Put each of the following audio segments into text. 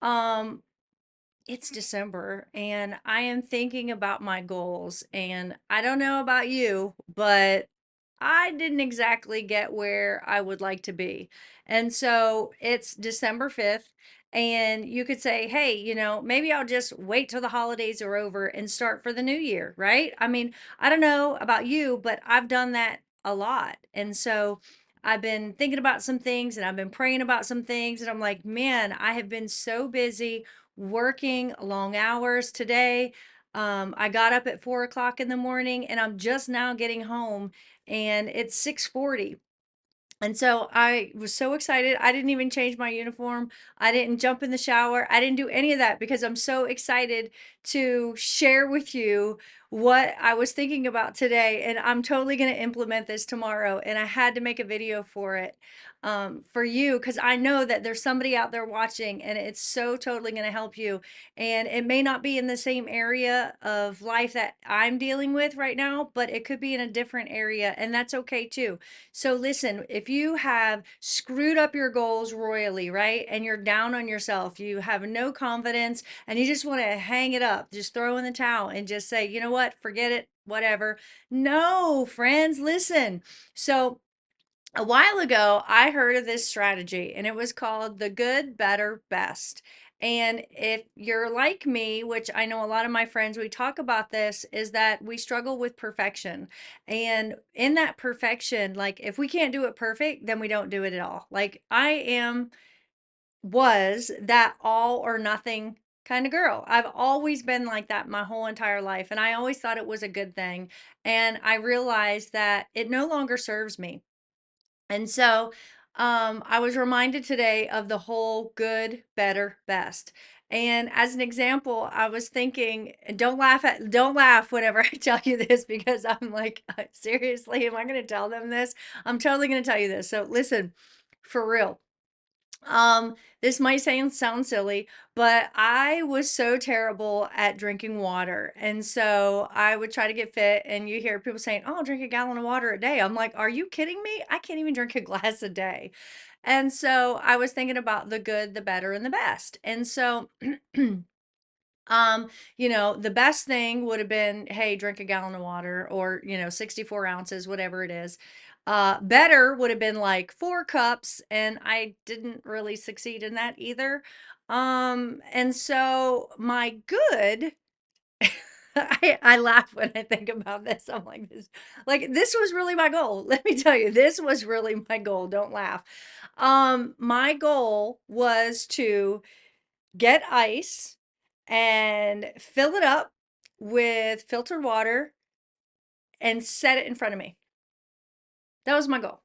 Um, it's December and I am thinking about my goals. And I don't know about you, but I didn't exactly get where I would like to be. And so it's December 5th. And you could say, hey, maybe I'll just wait till the holidays are over and start for the new year, right? I mean, I don't know about you, but I've done that a lot. And so I've been thinking about some things and I've been praying about some things. And I'm like, man, I have been so busy working long hours today. I got up at 4 o'clock in the morning and I'm just now getting home and it's 6:40. And so I was so excited. I didn't even change my uniform. I didn't jump in the shower. I didn't do any of that because I'm so excited to share with you what I was thinking about today. And I'm totally going to implement this tomorrow. And I had to make a video for it, for you, because I know that there's somebody out there watching and it's so totally going to help you. And it may not be in the same area of life that I'm dealing with right now, but it could be in a different area. And that's okay too. So listen, if you have screwed up your goals royally, right? And you're down on yourself, you have no confidence, and you just want to hang it up, just throw in the towel and just say, you know what, forget it, whatever. No, friends, listen. So a while ago, I heard of this strategy and it was called the good, better, best. And if you're like me, which I know a lot of my friends, we talk about this, is that we struggle with perfection. And in that perfection, like if we can't do it perfect, then we don't do it at all. Like was that all or nothing kind of girl. I've always been like that my whole entire life. And I always thought it was a good thing. And I realized that it no longer serves me. And so I was reminded today of the whole good, better, best. And as an example, I was thinking, and don't laugh whenever I tell you this because I'm like, seriously, am I going to tell them this? I'm totally going to tell you this. So listen, for real. This might sound silly, but I was so terrible at drinking water. And so I would try to get fit and you hear people saying, "Oh, I'll drink a gallon of water a day." I'm like, "Are you kidding me? I can't even drink a glass a day." And so I was thinking about the good, the better, and the best. And so the best thing would have been, hey, drink a gallon of water or, 64 ounces, whatever it is. Better would have been like 4 cups, and I didn't really succeed in that either. And so my good, I laugh when I think about this. I'm like this was really my goal. Let me tell you, this was really my goal. Don't laugh. My goal was to get ice and fill it up with filtered water and set it in front of me. That was my goal.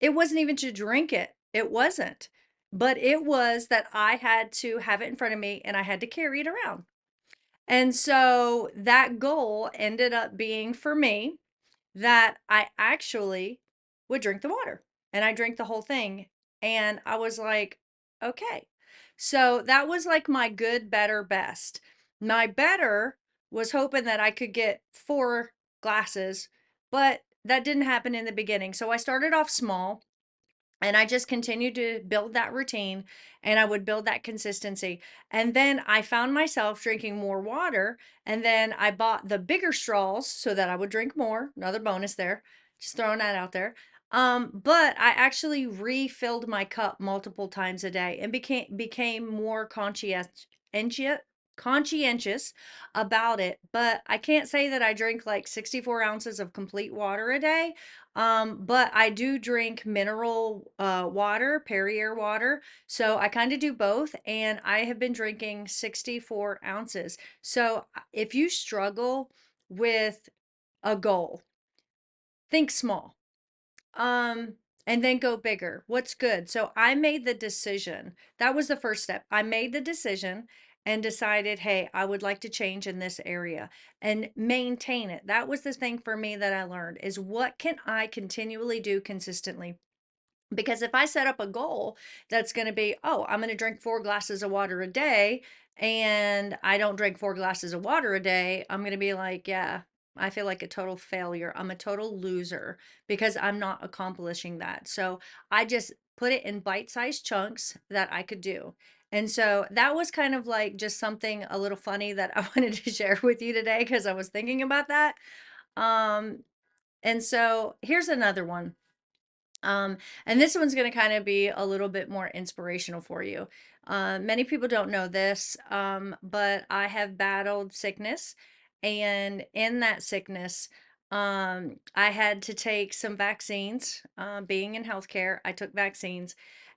It wasn't even to drink it. It wasn't. But it was that I had to have it in front of me and I had to carry it around. And so that goal ended up being for me that I actually would drink the water and I drank the whole thing. And I was like, okay. So that was like my good, better, best. My better was hoping that I could get 4 glasses, but that didn't happen in the beginning. So I started off small and I just continued to build that routine and I would build that consistency. And then I found myself drinking more water. And then I bought the bigger straws so that I would drink more. Another bonus there. Just throwing that out there. But I actually refilled my cup multiple times a day and became more conscientious about it. But I can't say that I drink like 64 ounces of complete water a day. But I do drink mineral water, Perrier water. So I kind of do both, and I have been drinking 64 ounces. So if you struggle with a goal, think small. Um, and then go bigger. What's good? So I made the decision. That was the first step. I made the decision and decided, hey, I would like to change in this area and maintain it. That was the thing for me that I learned is what can I continually do consistently? Because if I set up a goal that's going to be, oh, I'm going to drink 4 glasses of water a day, and I don't drink 4 glasses of water a day, I'm going to be like, yeah, I feel like a total failure. I'm a total loser because I'm not accomplishing that. So I just put it in bite-sized chunks that I could do. And so that was kind of like just something a little funny that I wanted to share with you today because I was thinking about that. Um, and so here's another one. Um, and this one's going to kind of be a little bit more inspirational for you. Many people don't know this, but I have battled sickness. And in that sickness, I had to take some vaccines. Being in healthcare, I took vaccines.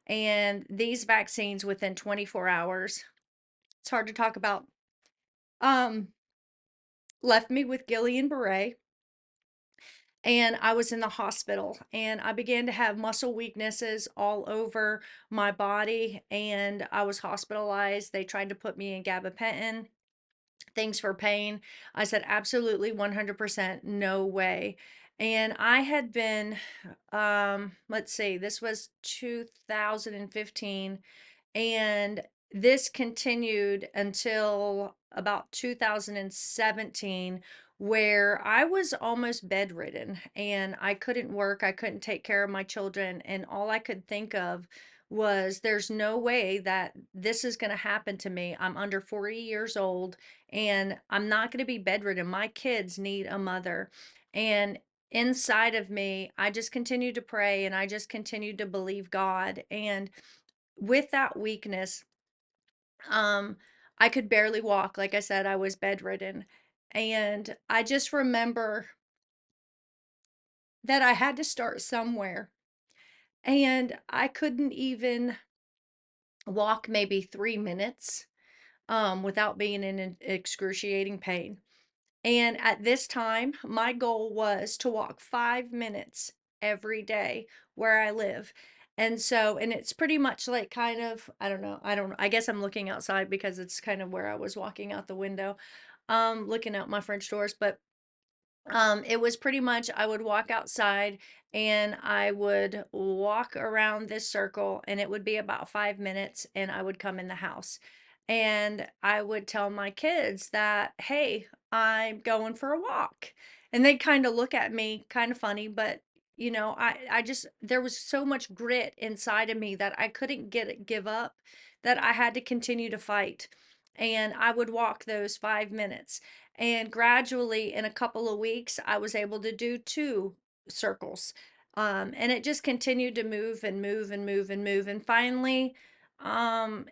And these vaccines within 24 hours, it's hard to talk about, um, left me with Guillain-Barré. And I was in the hospital and I began to have muscle weaknesses all over my body and I was hospitalized. They tried to put me in gabapentin, things for pain. I said absolutely 100% no way. And I had been let's see, this was 2015 and this continued until about 2017, where I was almost bedridden and I couldn't work. I couldn't take care of my children. And all I could think of was there's no way that this is going to happen to me. I'm under 40 years old and I'm not going to be bedridden. My kids need a mother. And inside of me, I just continued to pray and I just continued to believe God. And with that weakness, um, I could barely walk. Like I said, I was bedridden. And I just remember that I had to start somewhere. And I couldn't even walk maybe 3 minutes without being in an excruciating pain. And at this time, my goal was to walk 5 minutes every day where I live. And so, and it's pretty much like kind of, I don't know, I guess I'm looking outside because it's kind of where I was walking out the window, looking out my French doors. But it was pretty much I would walk outside and I would walk around this circle and it would be about 5 minutes and I would come in the house. And I would tell my kids that, hey, I'm going for a walk. And they'd kind of look at me kind of funny, but I just there was so much grit inside of me that I couldn't give up, that I had to continue to fight. And I would walk those 5 minutes. And gradually, in a couple of weeks, I was able to do 2 circles. And it just continued to move and move and move and move. And finally,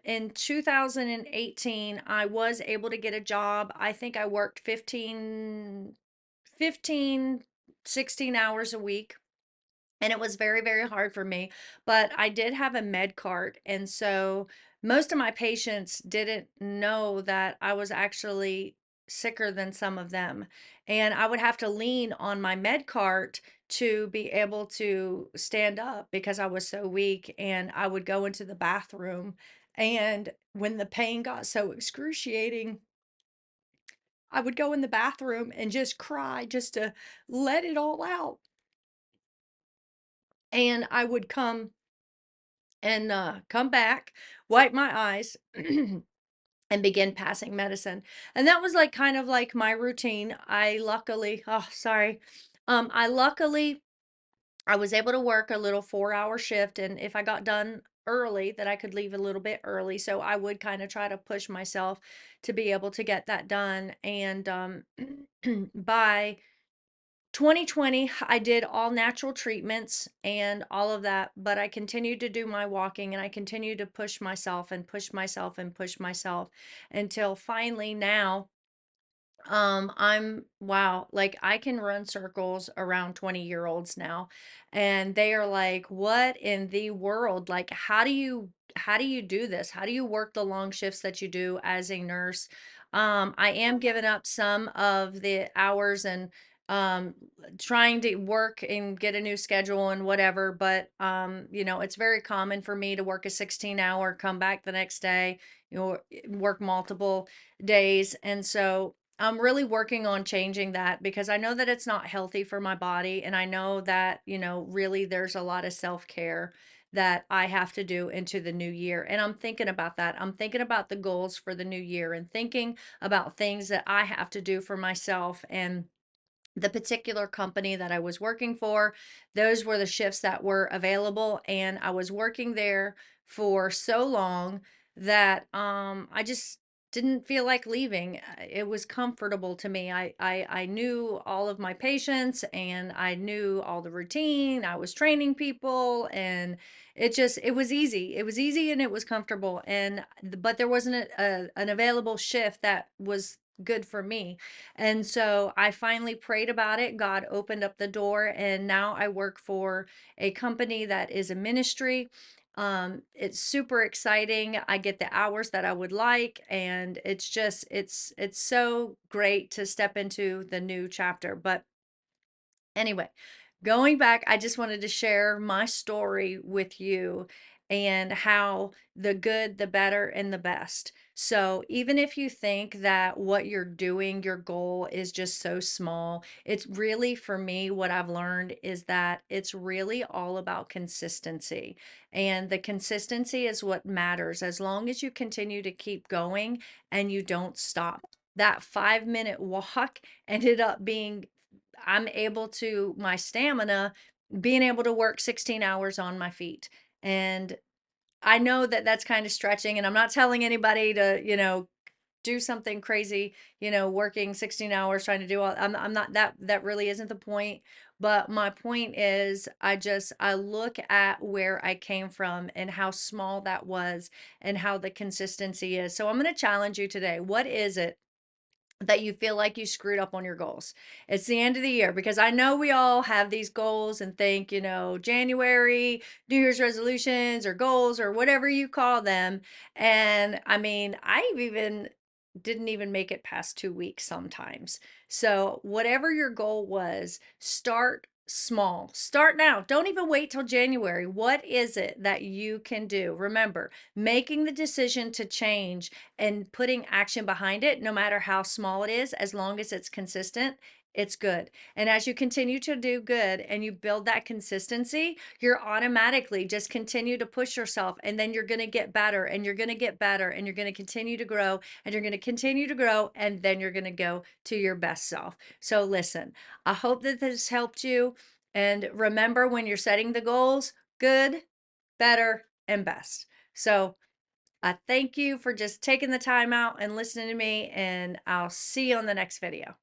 in 2018, I was able to get a job. I think I worked 15, 16 hours a week and it was very, very hard for me. But I did have a med cart, and so most of my patients didn't know that I was actually sicker than some of them. And I would have to lean on my med cart to be able to stand up because I was so weak. And I would go into the bathroom. And when the pain got so excruciating, I would go in the bathroom and just cry just to let it all out. And I would and come back, wipe my eyes, and begin passing medicine. And that was like kind of like my routine. Oh, sorry. I was able to work a little 4-hour shift. And if I got done early, that I could leave a little bit early. So I would kind of try to push myself to be able to get that done. And by 2020, I did all natural treatments and all of that, but I continued to do my walking and I continued to push myself and push myself and push myself until finally now, I'm wow, like I can run circles around 20-year-olds now, and they are like, "What in the world? Like, how do you do this? How do you work the long shifts that you do as a nurse?" I am giving up some of the hours and um trying to work and get a new schedule and whatever, but it's very common for me to work a 16-hour, come back the next day, work multiple days. And so I'm really working on changing that because I know that it's not healthy for my body. And I know that, really there's a lot of self care that I have to do into the new year. And I'm thinking about that. I'm thinking about the goals for the new year and thinking about things that I have to do for myself. And the particular company that I was working for, those were the shifts that were available. And I was working there for so long. that I just didn't feel like leaving. It was comfortable to me. I knew all of my patients and I knew all the routine. I was training people and it was easy. It was easy and it was comfortable. But there wasn't an available shift that was good for me. And so I finally prayed about it. God opened up the door, and now I work for a company that is a ministry. It's super exciting. I get the hours that I would like, and it's so great to step into the new chapter. But anyway, going back, I just wanted to share my story with you and how the good, the better, and the best. So, even if you think that what you're doing, your goal is just so small, it's really, for me, what I've learned is that it's really all about consistency. And the consistency is what matters. As long as you continue to keep going and you don't stop. That 5-minute walk ended up being, I'm able to, my stamina, being able to work 16 hours on my feet. And I know that that's kind of stretching, and I'm not telling anybody to, do something crazy, working 16 hours trying to do all, I'm not, that really isn't the point. But my point is, I look at where I came from and how small that was and how the consistency is. So I'm going to challenge you today. What is it that you feel like you screwed up on your goals? It's the end of the year, because I know we all have these goals and think, January, New Year's resolutions or goals or whatever you call them. And I mean, I even didn't even make it past 2 weeks sometimes. So, whatever your goal was, start small. Start now. Don't even wait till January. What is it that you can do? Remember, making the decision to change and putting action behind it, no matter how small it is, as long as it's consistent, it's good. And as you continue to do good and you build that consistency, you're automatically just continue to push yourself, and then you're going to get better and you're going to get better and you're going to continue to grow and you're going to continue to grow, and then you're going to go to your best self. So listen, I hope that this helped you. And remember, when you're setting the goals, good, better, and best. So I thank you for just taking the time out and listening to me, and I'll see you on the next video.